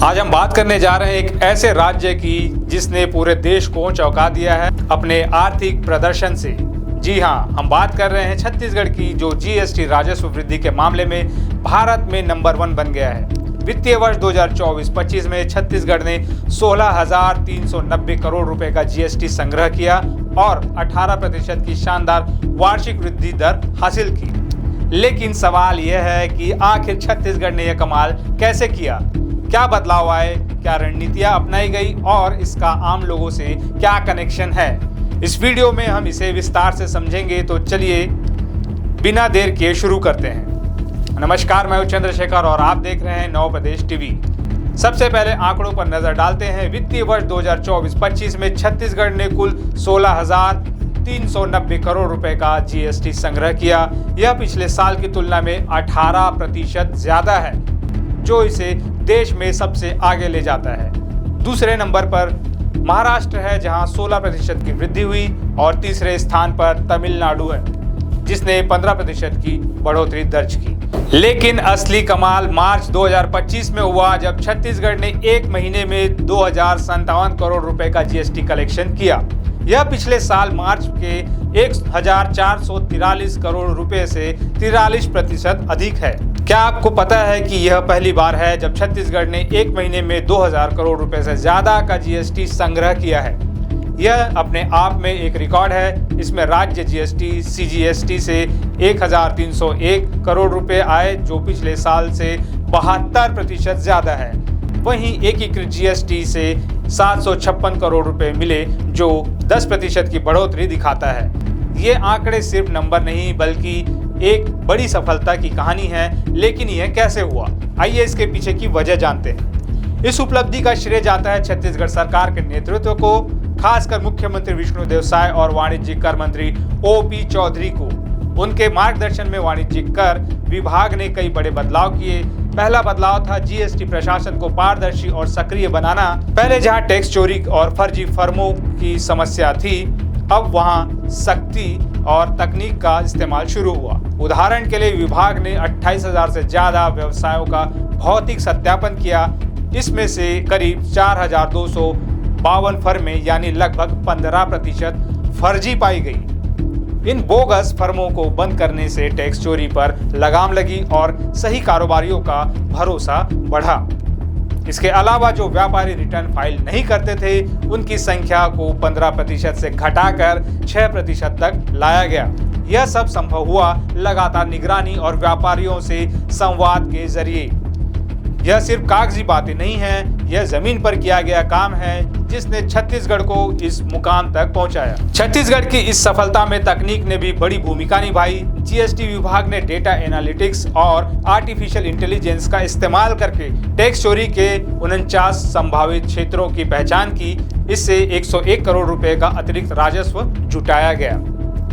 आज हम बात करने जा रहे हैं एक ऐसे राज्य की जिसने पूरे देश को चौंका दिया है अपने आर्थिक प्रदर्शन से। जी हाँ, हम बात कर रहे हैं छत्तीसगढ़ की, जो जीएसटी राजस्व वृद्धि के मामले में भारत में नंबर 1 बन गया है। वित्तीय वर्ष 2024-25 में छत्तीसगढ़ ने 16,390 करोड़ रुपए का जीएसटी संग्रह किया और 18% की शानदार वार्षिक वृद्धि दर हासिल की। लेकिन सवाल यह है कि आखिर छत्तीसगढ़ ने यह कमाल कैसे किया? क्या बदलाव आए, क्या रणनीतियां अपनाई गई और इसका आम लोगों से क्या कनेक्शन है? इस वीडियो में हम इसे विस्तार से समझेंगे, तो चलिए बिना देर किए शुरू करते हैं। नमस्कार, मैं हूं चंद्रशेखर और आप देख रहे हैं नव प्रदेश टीवी। सबसे पहले आंकड़ों पर नजर डालते हैं। वित्तीय वर्ष 2024-25 में छत्तीसगढ़ ने कुल 16,390 करोड़ रुपए का जीएसटी संग्रह किया। यह पिछले साल की तुलना में 18% ज्यादा है, जो इसे देश में सबसे आगे ले जाता है। दूसरे नंबर पर महाराष्ट्र है, जहां 16% की वृद्धि हुई और तीसरे स्थान पर तमिलनाडु है, जिसने 15% की बढ़ोतरी दर्ज की। लेकिन असली कमाल मार्च 2025 में हुआ, जब छत्तीसगढ़ ने एक महीने में 2,057 करोड़ रुपए का जीएसटी कलेक्शन किया। यह पिछले साल मार्च के 1,443 करोड़ रुपए से 43% अधिक है। क्या आपको पता है कि यह पहली बार है जब छत्तीसगढ़ ने एक महीने में 2,000 करोड़ रुपए से ज्यादा का जीएसटी संग्रह किया है? यह अपने आप में एक रिकॉर्ड है। इसमें राज्य जीएसटी सीजीएसटी से 1,301 करोड़ रुपए आए, जो पिछले साल से 72% ज्यादा है। वहीं एकीकृत जीएसटी से 756 करोड़ रुपए मिले, जो 10% की बढ़ोतरी दिखाता है। ये आंकड़े सिर्फ नंबर नहीं, बल्कि एक बड़ी सफलता की कहानी है। लेकिन यह कैसे हुआ? आइए इसके पीछे की वजह जानते हैं। इस उपलब्धि का श्रेय जाता है छत्तीसगढ़ सरकार के नेतृत्व को, खासकर मुख्यमंत्री विष्णुदेव साय और वाणिज्यिक कर मंत्री ओपी चौधरी को। उनके मार्गदर्शन में वाणिज्यिक कर विभाग ने कई बड़े बदलाव किए। पहला बदलाव था जीएसटी प्रशासन को पारदर्शी और सक्रिय बनाना। पहले जहां टैक्स चोरी और फर्जी फर्मों की समस्या थी, अब वहां सख्ती और तकनीक का इस्तेमाल शुरू हुआ। उदाहरण के लिए विभाग ने 28,000 से ज्यादा व्यवसायों का भौतिक सत्यापन किया। इसमें से करीब 4,252 फर्में, यानी लगभग 15% फर्जी पाई गई। इन बोगस फर्मों को बंद करने से टैक्स चोरी पर लगाम लगी और सही कारोबारियों का भरोसा बढ़ा। इसके अलावा जो व्यापारी रिटर्न फाइल नहीं करते थे, उनकी संख्या को 15% से घटाकर 6% तक लाया गया। यह सब संभव हुआ लगातार निगरानी और व्यापारियों से संवाद के जरिए। यह सिर्फ कागजी बातें नहीं हैं, यह जमीन पर किया गया काम है, जिसने छत्तीसगढ़ को इस मुकाम तक पहुंचाया। छत्तीसगढ़ की इस सफलता में तकनीक ने भी बड़ी भूमिका निभाई। जीएसटी विभाग ने डेटा एनालिटिक्स और आर्टिफिशियल इंटेलिजेंस का इस्तेमाल करके टैक्स चोरी के 49 संभावित क्षेत्रों की पहचान की। इससे 101 करोड़ रुपए का अतिरिक्त राजस्व जुटाया गया।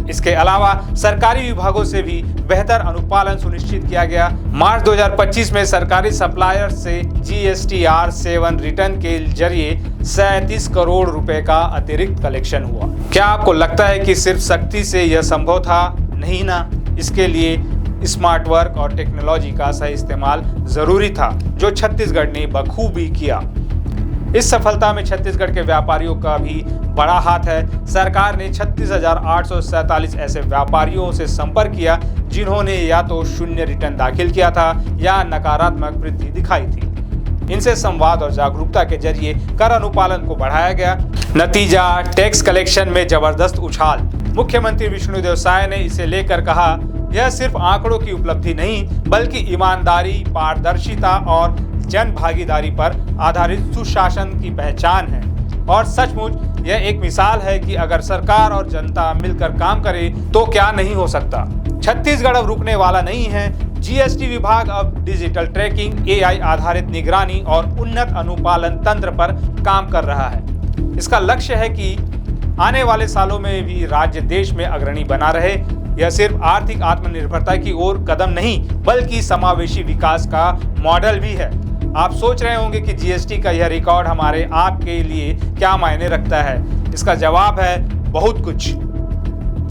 इसके अलावा सरकारी विभागों से भी बेहतर अनुपालन सुनिश्चित किया गया। मार्च 2025 में सरकारी सप्लायर से GSTR 7 रिटर्न के जरिए 37 करोड़ रुपए का अतिरिक्त कलेक्शन हुआ। क्या आपको लगता है कि सिर्फ सख्ती से यह संभव था? नहीं ना, इसके लिए स्मार्ट वर्क और टेक्नोलॉजी का सही इस्तेमाल जरूरी था, जो छत्तीसगढ़ ने बखूबी किया। इस सफलता में छत्तीसगढ़ के व्यापारियों का भी बड़ा हाथ है। सरकार ने 36,847 ऐसे व्यापारियों से संपर्क किया, जिन्होंने या तो शून्य रिटर्न दाखिल किया था या नकारात्मक वृद्धि दिखाई थी। इनसे संवाद और जागरूकता के जरिए कर अनुपालन को बढ़ाया गया। नतीजा, टैक्स कलेक्शन में जबरदस्त उछाल। मुख्यमंत्री विष्णुदेव साय ने इसे लेकर कहा, यह सिर्फ आंकड़ों की उपलब्धि नहीं, बल्कि ईमानदारी, पारदर्शिता और जन भागीदारी पर आधारित सुशासन की पहचान है। और सचमुच यह एक मिसाल है कि अगर सरकार और जनता मिलकर काम करे तो क्या नहीं हो सकता। छत्तीसगढ़ अब रुकने वाला नहीं है। जीएसटी विभाग अब डिजिटल ट्रैकिंग, AI आधारित निगरानी और उन्नत अनुपालन तंत्र पर काम कर रहा है। इसका लक्ष्य है कि आने वाले सालों में भी राज्य देश में अग्रणी बना रहे। यह सिर्फ आर्थिक आत्मनिर्भरता की ओर कदम नहीं, बल्कि समावेशी विकास का मॉडल भी है। आप सोच रहे होंगे कि जीएसटी का यह रिकॉर्ड हमारे आपके लिए क्या मायने रखता है? इसका जवाब है बहुत कुछ।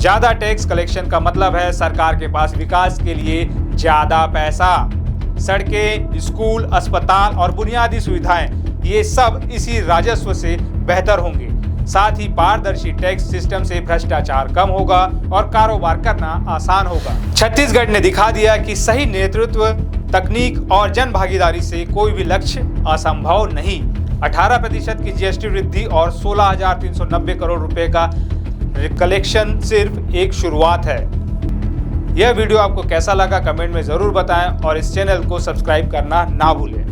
ज्यादा टैक्स कलेक्शन का मतलब है सरकार के पास विकास के लिए ज्यादा पैसा। सड़कें, स्कूल, अस्पताल और बुनियादी सुविधाएं, ये सब इसी राजस्व से बेहतर होंगे। साथ ही पारदर्शी टैक्स सिस्टम से भ्रष्टाचार कम होगा और कारोबार करना आसान होगा। छत्तीसगढ़ ने दिखा दिया कि सही नेतृत्व, तकनीक और जन भागीदारी से कोई भी लक्ष्य असंभव नहीं। 18% की जीएसटी वृद्धि और 16,390 करोड़ रुपए का कलेक्शन सिर्फ एक शुरुआत है। यह वीडियो आपको कैसा लगा कमेंट में जरूर बताएं और इस चैनल को सब्सक्राइब करना ना भूलें।